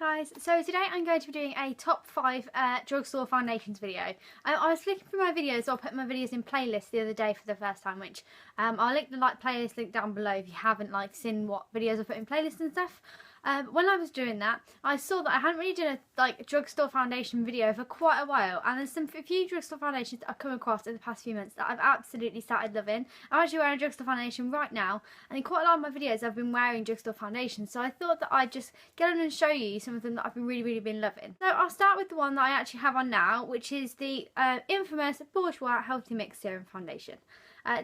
Guys, so today I'm going to be doing a top 5 drugstore foundations video. I was looking through my videos, I put my videos in playlists the other day for the first time, which I'll link the playlist link down below if you haven't seen what videos I put in playlists and stuff. When I was doing that, I saw that I hadn't really done a drugstore foundation video for quite a while, and there's a few drugstore foundations that I've come across in the past few months that I've absolutely started loving. I'm actually wearing a drugstore foundation right now, and in quite a lot of my videos I've been wearing drugstore foundations, so I thought that I'd just get on and show you some of them that I've really been loving. So I'll start with the one that I actually have on now, which is the infamous Bourjois Healthy Mix Serum Foundation.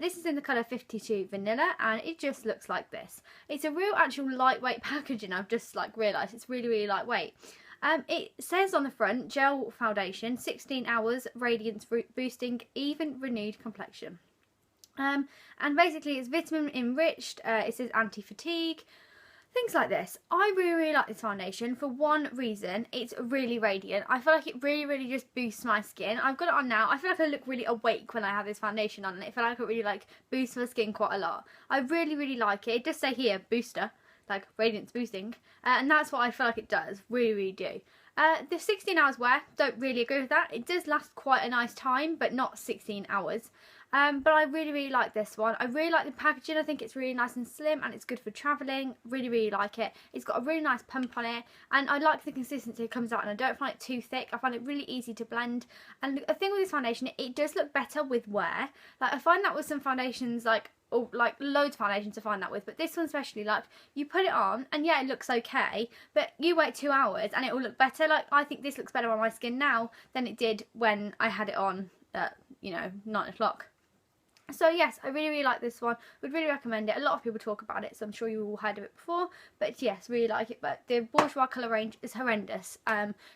This is in the colour 52 Vanilla, and it just looks like this. It's a real actual lightweight packaging. I've just realised it's really lightweight. It says on the front, gel foundation, 16 hours, radiance boosting, even renewed complexion. And basically it's vitamin enriched, it says anti-fatigue, things like this. I really like this foundation for one reason. It's really radiant. I feel like it really just boosts my skin. I've got it on now. I feel like I look really awake when I have this foundation on, and I feel like it really boosts my skin quite a lot. I really like it. It does say here booster, radiance boosting, and that's what I feel like it does. Really do. The 16 hours wear, don't really agree with that. It does last quite a nice time, but not 16 hours. But I really like this one. I really like the packaging. I think it's really nice and slim, and it's good for travelling. Really like it. It's got a really nice pump on it, and I like the consistency it comes out, and I don't find it too thick. I find it really easy to blend. And the thing with this foundation, it does look better with wear. I find that with some foundations, loads of foundations to find that with, but this one especially, you put it on and yeah, it looks okay, but you wait 2 hours and it will look better. I think this looks better on my skin now than it did when I had it on at 9 o'clock. So yes, I really like this one. Would really recommend it. A lot of people talk about it, so I'm sure you all heard of it before. But yes, really like it. But the Bourjois colour range is horrendous,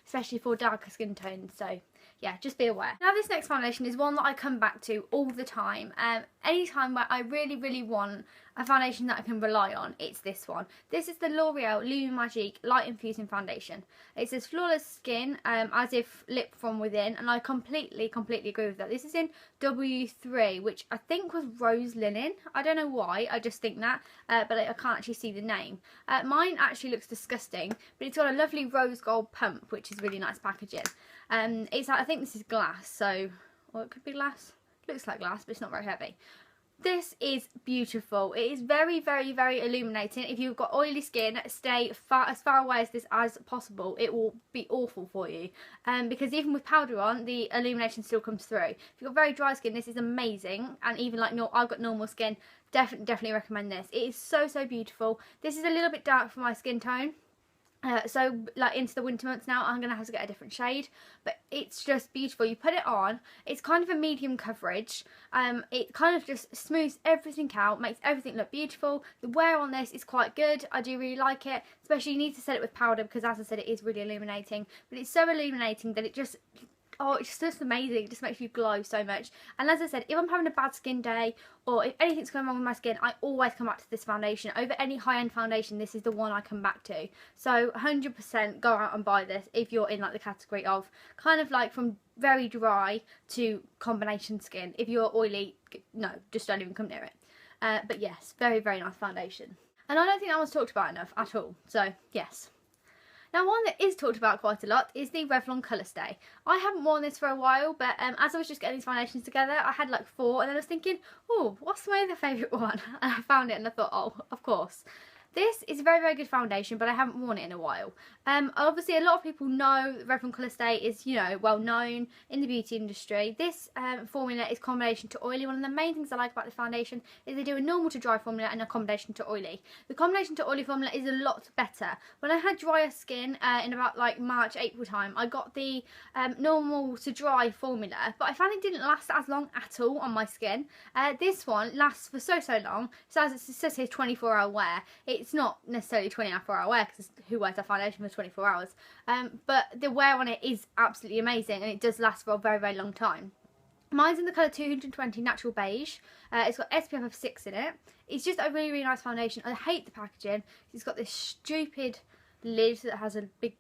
especially for darker skin tones. So yeah, just be aware. Now this next foundation is one that I come back to all the time. Anytime where I really want a foundation that I can rely on, it's this one. This is the L'Oreal Lume Magique Light Infusing Foundation. It says flawless skin, as if lit from within, and I completely agree with that. This is in W3, which I think was rose linen. I don't know why, I just think that, but I can't actually see the name. Mine actually looks disgusting, but it's got a lovely rose gold pump, which is really nice packaging. I think this is glass, so, or it could be glass. Looks like glass, but it's not very heavy. This is beautiful. It is very illuminating. If you've got oily skin, stay as far away as this as possible. It will be awful for you, because even with powder on, the illumination still comes through. If you've got very dry skin, this is amazing. And even I've got normal skin, definitely recommend this. It is so beautiful. This is a little bit dark for my skin tone. So into the winter months now, I'm going to have to get a different shade, but it's just beautiful. You put it on, it's kind of a medium coverage, it kind of just smooths everything out, makes everything look beautiful. The wear on this is quite good. I do really like it, especially you need to set it with powder because, as I said, it is really illuminating, but it's so illuminating that it just, oh, it's just amazing. It just makes you glow so much. And as I said, if I'm having a bad skin day or if anything's going wrong with my skin, I always come back to this foundation. Over any high-end foundation, this is the one I come back to. So 100% go out and buy this if you're in the category of kind of from very dry to combination skin. If you're oily, no, just don't even come near it. But yes, very nice foundation. And I don't think that one's talked about enough at all. So yes. Now one that is talked about quite a lot is the Revlon Colour Stay. I haven't worn this for a while, but as I was just getting these foundations together, I had 4, and then I was thinking, oh, what's my other favourite one? And I found it and I thought, oh, of course. This is a very good foundation, but I haven't worn it in a while. Obviously, a lot of people know that Revlon Colour Stay is, well known in the beauty industry. This formula is combination to oily. One of the main things I like about the foundation is they do a normal to dry formula and a combination to oily. The combination to oily formula is a lot better. When I had drier skin in about March, April time, I got the normal to dry formula, but I found it didn't last as long at all on my skin. This one lasts for so long. So as it says here, 24-hour wear. It's not necessarily 24-hour wear because who wears a foundation for 24 hours, but the wear on it is absolutely amazing, and it does last for a very long time. Mine's in the colour 220 Natural Beige. It's got SPF of 6 in it. It's just a really nice foundation. I hate the packaging. It's got this stupid lid that has a big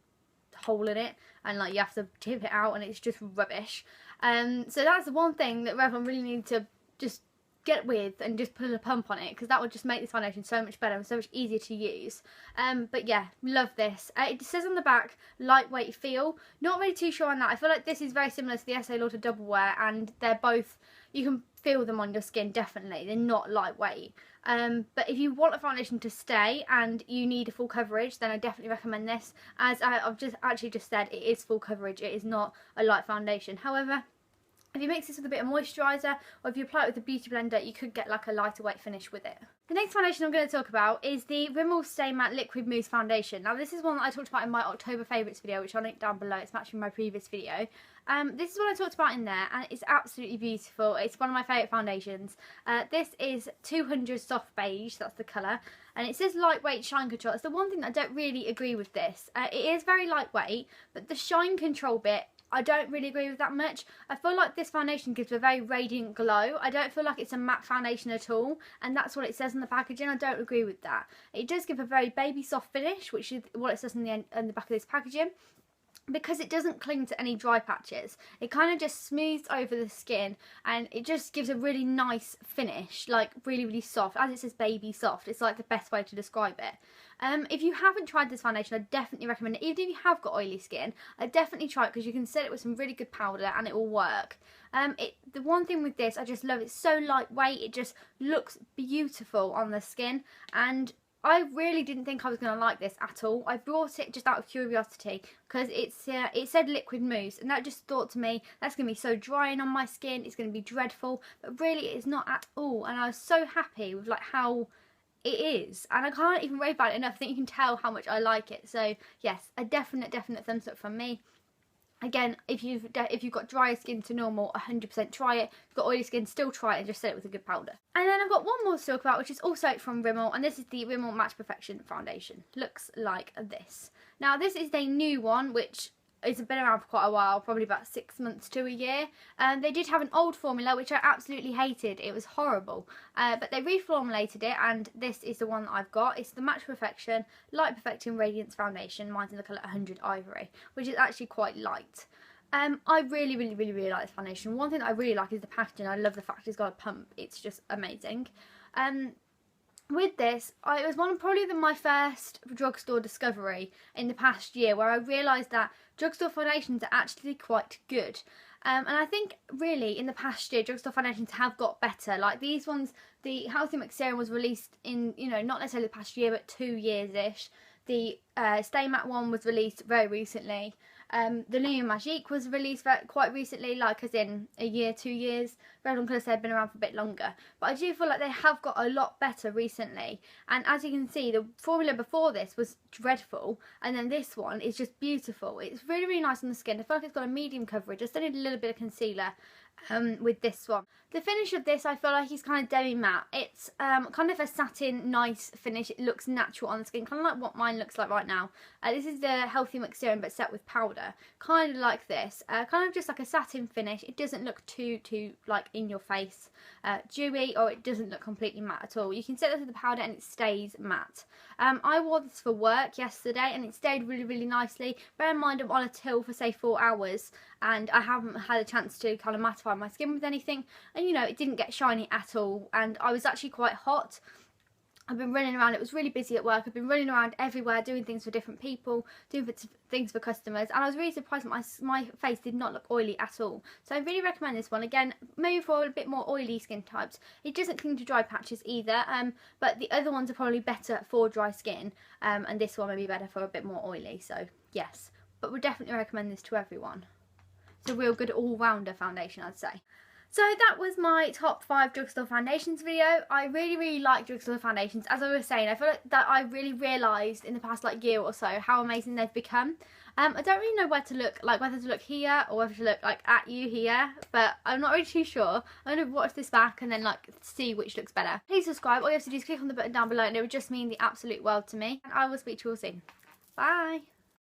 hole in it, and you have to tip it out, and it's just rubbish. So that's the one thing that Revlon really need to just get with and just put a pump on it, because that would just make this foundation so much better and so much easier to use. But yeah, love this. It says on the back, lightweight feel. Not really too sure on that. I feel like this is very similar to the Estee Lauder Double Wear, and they're both, you can feel them on your skin, definitely. They're not lightweight. But if you want a foundation to stay and you need a full coverage, then I definitely recommend this. As I've just said, it is full coverage. It is not a light foundation. However, if you mix this with a bit of moisturiser, or if you apply it with a beauty blender, you could get like a lighter weight finish with it. The next foundation I'm going to talk about is the Rimmel Stay Matte Liquid Mousse Foundation. Now this is one that I talked about in my October favourites video, which I'll link down below. It's matching my previous video. This is what I talked about in there, and it's absolutely beautiful. It's one of my favourite foundations. This is 200 Soft Beige, that's the colour, and it says lightweight shine control. It's the one thing that I don't really agree with this. It is very lightweight, but the shine control bit, I don't really agree with that much. I feel like this foundation gives a very radiant glow. I don't feel like it's a matte foundation at all, and that's what it says in the packaging. I don't agree with that. It does give a very baby soft finish, which is what it says in the back of this packaging. Because it doesn't cling to any dry patches, it kind of just smooths over the skin, and it just gives a really nice finish, like really, really soft. As it says baby soft, it's like the best way to describe it. If you haven't tried this foundation, I definitely recommend it. Even if you have got oily skin, I definitely try it, because you can set it with some really good powder and it will work. The one thing with this, I just love it. It's so lightweight, it just looks beautiful on the skin, and I really didn't think I was going to like this at all. I bought it just out of curiosity, because it said liquid mousse, and that just thought to me, that's going to be so drying on my skin, it's going to be dreadful, but really it's not at all. And I was so happy with like how it is, and I can't even rave about it enough. I think you can tell how much I like it. So yes, a definite thumbs up from me. Again, if you've got drier skin to normal, 100% try it. If you've got oily skin, still try it and just set it with a good powder. And then I've got one more to talk about, which is also from Rimmel, and this is the Rimmel Match Perfection Foundation. Looks like this. Now this is a new one, which it's been around for quite a while, probably about 6 months to a year. They did have an old formula, which I absolutely hated. It was horrible. But they reformulated it, and this is the one that I've got. It's the Match Perfection Light Perfecting Radiance Foundation. Mine's in the colour 100 Ivory, which is actually quite light. I really like this foundation. One thing that I really like is the packaging. I love the fact it's got a pump. It's just amazing. With this, it was probably my first drugstore discovery in the past year, where I realised that drugstore foundations are actually quite good. And I think really in the past year, drugstore foundations have got better. Like these ones, the Healthy Mix Serum was released in, not necessarily the past year, but 2 years-ish. The Stay Matte one was released very recently. The Lumiere Magique was released quite recently, like as in a year, 2 years. Revlon could have said been around for a bit longer. But I do feel like they have got a lot better recently. And as you can see, the formula before this was dreadful. And then this one is just beautiful. It's really nice on the skin. I feel like it's got a medium coverage. I still need a little bit of concealer with this one. The finish of this, I feel like is kind of demi-matte. It's kind of a satin nice finish. It looks natural on the skin, kind of like what mine looks like right now. This is the Healthy Mix Serum, but set with powder, kind of like this, kind of just like a satin finish. It doesn't look too like in your face dewy, or it doesn't look completely matte at all. You can set this with the powder and it stays matte. I wore this for work yesterday and it stayed really nicely. Bear in mind I'm on a till for say 4 hours, and I haven't had a chance to kind of mattify my skin with anything, and it didn't get shiny at all, and I was actually quite hot. I've been running around, it was really busy at work, I've been running around everywhere doing things for different people, doing things for customers, and I was really surprised that my face did not look oily at all. So I really recommend this one. Again, maybe for a bit more oily skin types. It doesn't cling to dry patches either, but the other ones are probably better for dry skin, and this one may be better for a bit more oily, so yes. But would definitely recommend this to everyone. It's a real good all-rounder foundation, I'd say. So that was my top 5 drugstore foundations video. I really like drugstore foundations. As I was saying, I feel like that I really realised in the past year or so how amazing they've become. I don't really know where to look, whether to look here or whether to look at you here, but I'm not really too sure. I'm going to watch this back and then see which looks better. Please subscribe. All you have to do is click on the button down below and it would just mean the absolute world to me. And I will speak to you all soon. Bye!